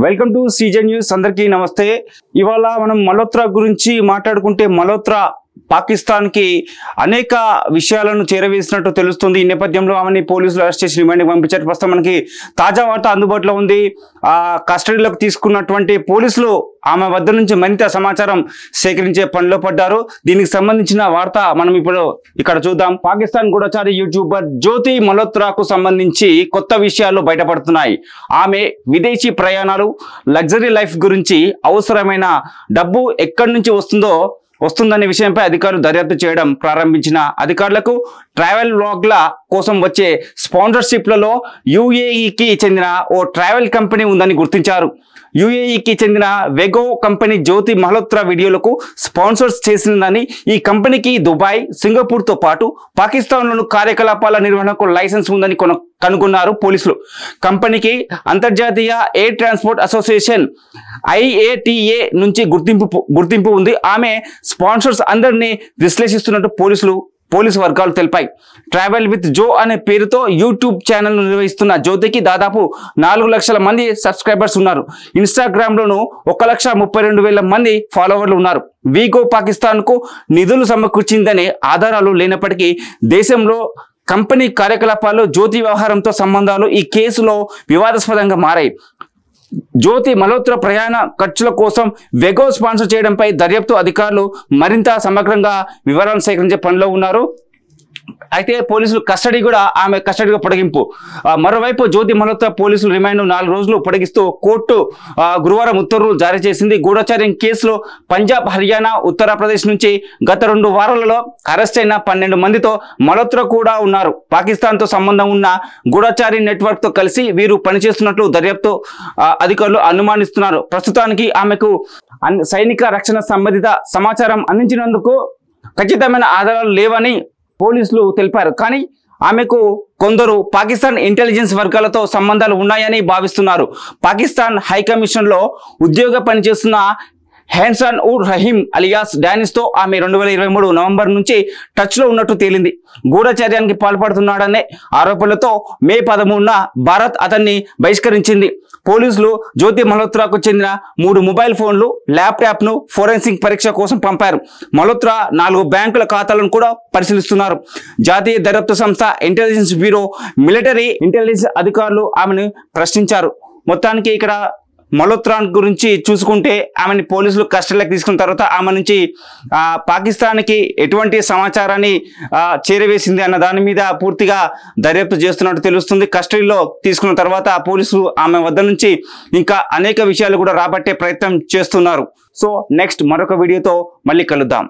Welcome to season news. అందరికీ నమస్తే. ఇవాళ మనం మల్హోత్రా గురించి మాట్లాడుకుంటే మల్హోత్రా పాకిస్తాన్ కి అనేక విషయాలను చేరవేసినట్టు తెలుస్తుంది. ఈ నేపథ్యంలో ఆమెని పోలీసులు అరెస్ట్ చేసి రిమాండ్కి పంపించారు. ప్రస్తుతం మనకి తాజా వార్త అందుబాటులో ఉంది. కస్టడీలోకి తీసుకున్నటువంటి పోలీసులు ఆమె వద్ద నుంచి మరింత సమాచారం సేకరించే పనిలో పడ్డారు. దీనికి సంబంధించిన వార్త మనం ఇప్పుడు ఇక్కడ చూద్దాం. పాకిస్తాన్ గూఢచారి యూట్యూబర్ జ్యోతి మల్హోత్రాకు సంబంధించి కొత్త విషయాలు బయటపడుతున్నాయి. ఆమె విదేశీ ప్రయాణాలు, లగ్జరీ లైఫ్ గురించి, అవసరమైన డబ్బు ఎక్కడి నుంచి వస్తుందనే విషయంపై అధికారులు దర్యాప్తు చేయడం ప్రారంభించిన అధికారులకు ట్రావెల్ వ్లాగ్ల కోసం వచ్చే స్పాన్సర్షిప్లలో యుఏఈకి చెందిన ఓ ట్రావెల్ కంపెనీ ఉందని గుర్తించారు. యుఏఈకి చెందిన వెగో కంపెనీ జ్యోతి మల్హోత్రా వీడియోలకు స్పాన్సర్స్ చేసిందని, ఈ కంపెనీకి దుబాయ్, సింగపూర్తో పాటు పాకిస్తాన్లోని కార్యకలాపాల నిర్వహణకు లైసెన్స్ ఉందని కనుగొన్నారు పోలీసులు. కంపెనీకి అంతర్జాతీయ ఎయిర్ ట్రాన్స్పోర్ట్ అసోసియేషన్ IATA నుంచి గుర్తింపు ఉంది. ఆమె స్పాన్సర్స్ అందరినీ విశ్లేషిస్తున్నట్టు పోలీసు వర్గాలు తెలిపాయి. ట్రావెల్ విత్ జో అనే పేరుతో యూట్యూబ్ ఛానల్ నిర్వహిస్తున్న జ్యోతికి దాదాపు 4 లక్షల మంది సబ్స్క్రైబర్స్ ఉన్నారు. ఇన్స్టాగ్రామ్లోనూ 1,32,000 మంది ఫాలోవర్లు ఉన్నారు. వీగో పాకిస్తాన్ కు నిధులు సమకూర్చిందనే ఆధారాలు లేనప్పటికీ దేశంలో కంపెనీ కార్యకలాపాలు, జ్యోతి వ్యవహారంతో సంబంధాలు ఈ కేసులో వివాదాస్పదంగా మారాయి. జ్యోతి మల్హోత్రా ప్రయాణ ఖర్చుల కోసం వెగో స్పాన్సర్ చేయడంపై దర్యాప్తు అధికారులు మరింత సమగ్రంగా వివరాలను సేకరించే పనిలో ఉన్నారు. అయితే పోలీసులు ఆమె కస్టడీగా పొడిగింపు. మరోవైపు జ్యోతి మల్హోత్రా పోలీసులు రిమాండ్ 4 రోజులు పొడిగిస్తూ కోర్టు గురువారం ఉత్తర్వులు జారీ చేసింది. గూఢచార్యం కేసులో పంజాబ్, హర్యానా, ఉత్తరప్రదేశ్ నుంచి గత 2 వారాలలో అరెస్ట్ అయిన 12 మందితో మల్హోత్రా కూడా ఉన్నారు. పాకిస్తాన్తో సంబంధం ఉన్న గూఢచారి నెట్వర్క్ తో కలిసి వీరు పనిచేస్తున్నట్లు దర్యాప్తు అధికారులు అనుమానిస్తున్నారు. ప్రస్తుతానికి ఆమెకు సైనిక రక్షణ సంబంధిత సమాచారం అందించినందుకు ఖచ్చితమైన ఆధారాలు లేవని పోలీసులు తెలిపారు. కానీ ఆమెకు కొందరు పాకిస్తాన్ ఇంటెలిజెన్స్ వర్గాలతో సంబంధాలు ఉన్నాయని భావిస్తున్నారు. పాకిస్తాన్ హైకమిషన్లో ఉద్యోగ పనిచేస్తున్న హెన్సాన్ ఉర్ రహీం అలియాస్ డానిస్తో ఆమె 2023 నవంబర్ నుంచి టచ్లో ఉన్నట్టు తేలింది. గూఢచర్యానికి పాల్పడుతున్నాడనే ఆరోపణలతో మే 13న భారత్ అతన్ని బహిష్కరించింది. పోలీసులు జ్యోతి మల్హోత్రాకు చెందిన 3 మొబైల్ ఫోన్లు, ల్యాప్టాప్ను ఫోరెన్సిక్ పరీక్ష కోసం పంపారు. మల్హోత్రా 4 బ్యాంకుల ఖాతాలను కూడా పరిశీలిస్తున్నారు. జాతీయ దర్యాప్తు సంస్థ, ఇంటెలిజెన్స్ బ్యూరో, మిలిటరీ ఇంటెలిజెన్స్ అధికారులు ఆమెను ప్రశ్నించారు. మొత్తానికి ఇక్కడ మల్హోత్రా గురించి చూసుకుంటే ఆమెని పోలీసులు కస్టడీలోకి తీసుకున్న తర్వాత ఆమె నుంచి పాకిస్తాన్కి ఎటువంటి సమాచారాన్ని చేరవేసింది అన్న దాని మీద పూర్తిగా దర్యాప్తు చేస్తున్నట్టు తెలుస్తుంది. కస్టడీలో తీసుకున్న తర్వాత పోలీసులు ఆమె వద్ద నుంచి ఇంకా అనేక విషయాలు కూడా రాబట్టే ప్రయత్నం చేస్తున్నారు. సో నెక్స్ట్ మరొక వీడియోతో మళ్ళీ కలుద్దాం.